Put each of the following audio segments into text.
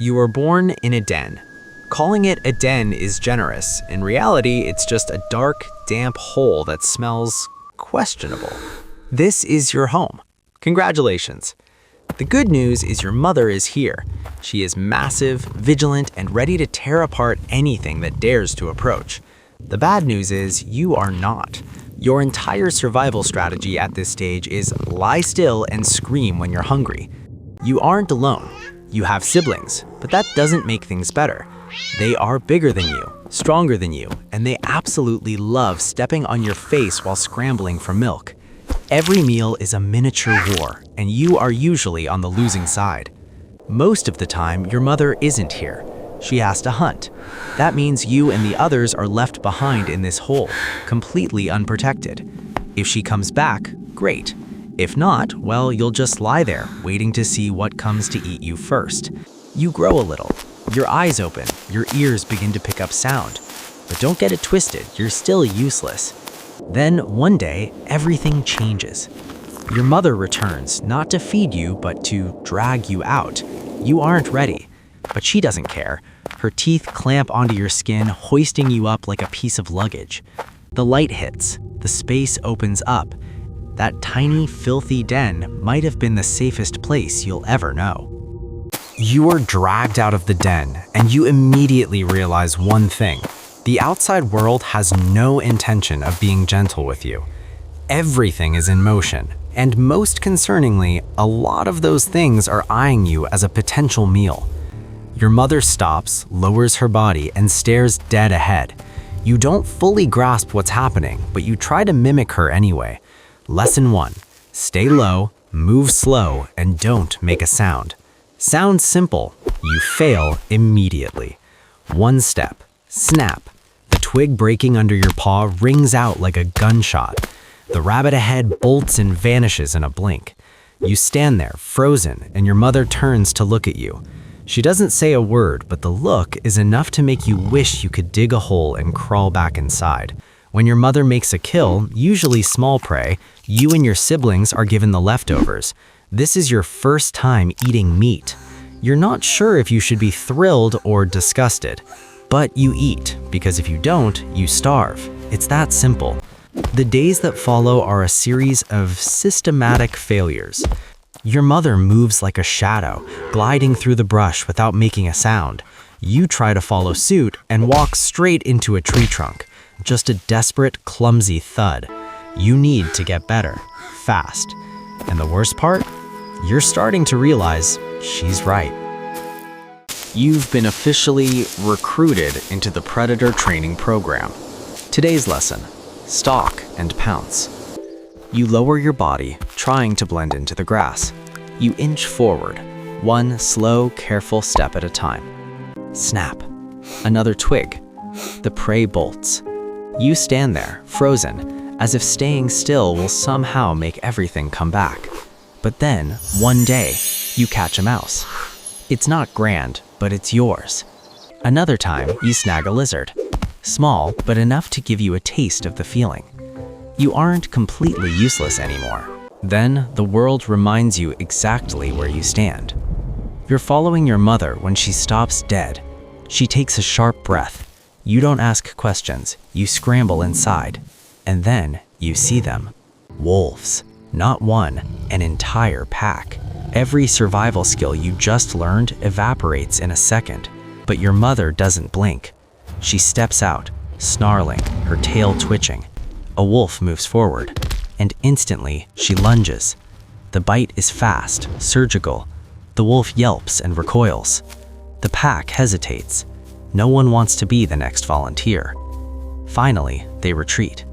You were born in a den. Calling it a den is generous. In reality, it's just a dark, damp hole that smells questionable. This is your home. Congratulations. The good news is your mother is here. She is massive, vigilant, and ready to tear apart anything that dares to approach. The bad news is you are not. Your entire survival strategy at this stage is lie still and scream when you're hungry. You aren't alone. You have siblings, but that doesn't make things better. They are bigger than you, stronger than you, and they absolutely love stepping on your face while scrambling for milk. Every meal is a miniature war, and you are usually on the losing side. Most of the time, your mother isn't here. She has to hunt. That means you and the others are left behind in this hole, completely unprotected. If she comes back, great. If not, well, you'll just lie there, waiting to see what comes to eat you first. You grow a little. Your eyes open, your ears begin to pick up sound. But don't get it twisted, you're still useless. Then, one day, everything changes. Your mother returns, not to feed you, but to drag you out. You aren't ready, but she doesn't care. Her teeth clamp onto your skin, hoisting you up like a piece of luggage. The light hits, the space opens up. That tiny, filthy den might have been the safest place you'll ever know. You are dragged out of the den, and you immediately realize one thing. The outside world has no intention of being gentle with you. Everything is in motion, and most concerningly, a lot of those things are eyeing you as a potential meal. Your mother stops, lowers her body, and stares dead ahead. You don't fully grasp what's happening, but you try to mimic her anyway. Lesson 1. Stay low, move slow, and don't make a sound. Sounds simple. You fail immediately. One step. Snap. The twig breaking under your paw rings out like a gunshot. The rabbit ahead bolts and vanishes in a blink. You stand there, frozen, and your mother turns to look at you. She doesn't say a word, but the look is enough to make you wish you could dig a hole and crawl back inside. When your mother makes a kill, usually small prey, you and your siblings are given the leftovers. This is your first time eating meat. You're not sure if you should be thrilled or disgusted, but you eat, because if you don't, you starve. It's that simple. The days that follow are a series of systematic failures. Your mother moves like a shadow, gliding through the brush without making a sound. You try to follow suit and walk straight into a tree trunk. Just a desperate, clumsy thud. You need to get better, fast. And the worst part? You're starting to realize she's right. You've been officially recruited into the Predator Training Program. Today's lesson: stalk and pounce. You lower your body, trying to blend into the grass. You inch forward, one slow, careful step at a time. Snap. Another twig. The prey bolts. You stand there, frozen, as if staying still will somehow make everything come back. But then, one day, you catch a mouse. It's not grand, but it's yours. Another time, you snag a lizard. Small, but enough to give you a taste of the feeling. You aren't completely useless anymore. Then, the world reminds you exactly where you stand. You're following your mother when she stops dead. She takes a sharp breath. You don't ask questions, you scramble inside. And then, you see them. Wolves. Not one, an entire pack. Every survival skill you just learned evaporates in a second, but your mother doesn't blink. She steps out, snarling, her tail twitching. A wolf moves forward, and instantly she lunges. The bite is fast, surgical. The wolf yelps and recoils. The pack hesitates. No one wants to be the next volunteer. Finally, they retreat.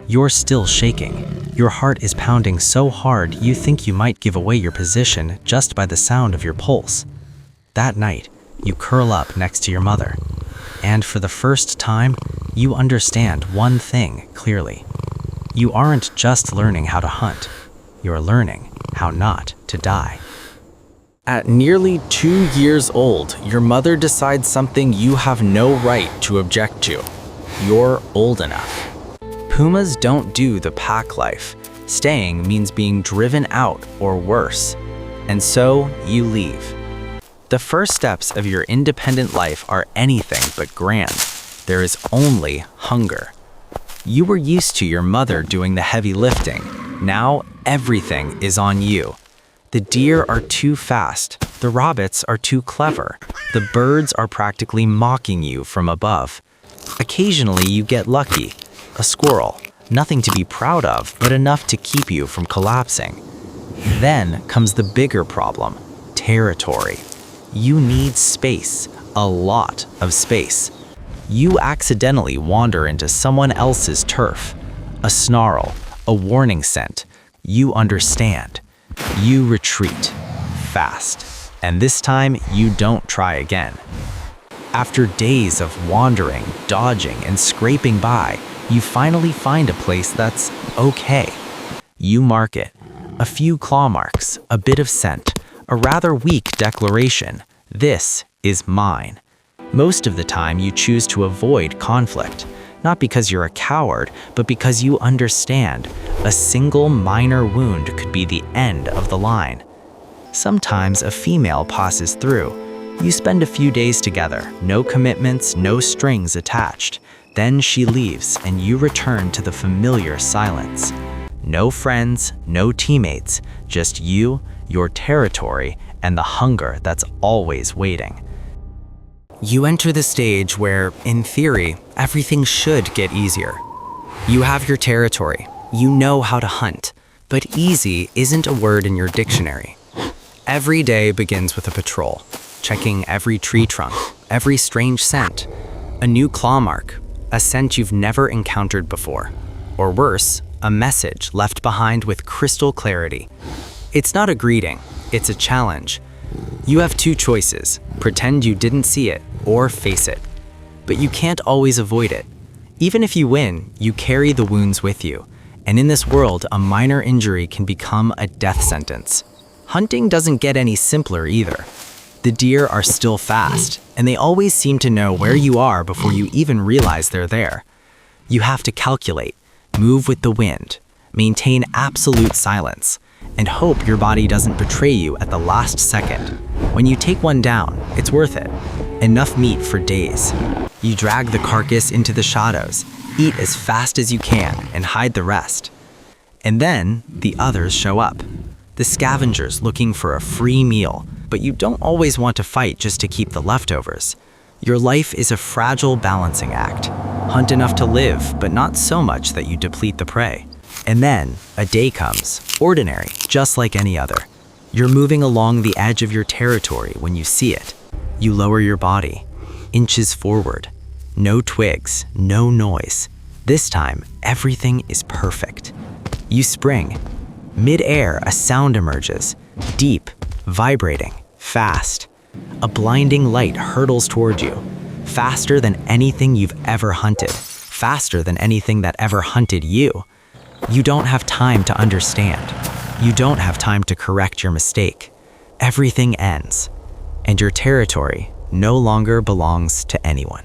You're still shaking. Your heart is pounding so hard you think you might give away your position just by the sound of your pulse. That night, you curl up next to your mother. And for the first time, you understand one thing clearly. You aren't just learning how to hunt. You're learning how not to die. At nearly 2 years old, your mother decides something you have no right to object to. You're old enough. Pumas don't do the pack life. Staying means being driven out or worse. And so you leave. The first steps of your independent life are anything but grand. There is only hunger. You were used to your mother doing the heavy lifting. Now everything is on you. The deer are too fast. The rabbits are too clever. The birds are practically mocking you from above. Occasionally you get lucky. A squirrel. Nothing to be proud of, but enough to keep you from collapsing. Then comes the bigger problem, territory. You need space, a lot of space. You accidentally wander into someone else's turf. A snarl, a warning scent. You understand. You retreat, fast. And this time, you don't try again. After days of wandering, dodging, and scraping by, you finally find a place that's okay. You mark it. A few claw marks, a bit of scent, a rather weak declaration. This is mine. Most of the time, you choose to avoid conflict, not because you're a coward, but because you understand a single minor wound could be the end of the line. Sometimes a female passes through. You spend a few days together, no commitments, no strings attached. Then she leaves and you return to the familiar silence. No friends, no teammates, just you, your territory, and the hunger that's always waiting. You enter the stage where, in theory, everything should get easier. You have your territory, you know how to hunt, but easy isn't a word in your dictionary. Every day begins with a patrol, checking every tree trunk, every strange scent, a new claw mark, a scent you've never encountered before, or worse, a message left behind with crystal clarity. It's not a greeting, it's a challenge. You have two choices, pretend you didn't see it or face it. But you can't always avoid it. Even if you win, you carry the wounds with you. And in this world, a minor injury can become a death sentence. Hunting doesn't get any simpler either. The deer are still fast, and they always seem to know where you are before you even realize they're there. You have to calculate, move with the wind, maintain absolute silence, and hope your body doesn't betray you at the last second. When you take one down, it's worth it. Enough meat for days. You drag the carcass into the shadows, eat as fast as you can, and hide the rest. And then the others show up. The scavengers looking for a free meal, but you don't always want to fight just to keep the leftovers. Your life is a fragile balancing act. Hunt enough to live, but not so much that you deplete the prey. And then a day comes, ordinary, just like any other. You're moving along the edge of your territory when you see it. You lower your body, inches forward. No twigs, no noise. This time, everything is perfect. You spring. Mid-air, a sound emerges, deep, vibrating, fast. A blinding light hurtles toward you, faster than anything you've ever hunted, faster than anything that ever hunted you. You don't have time to understand. You don't have time to correct your mistake. Everything ends, and your territory no longer belongs to anyone.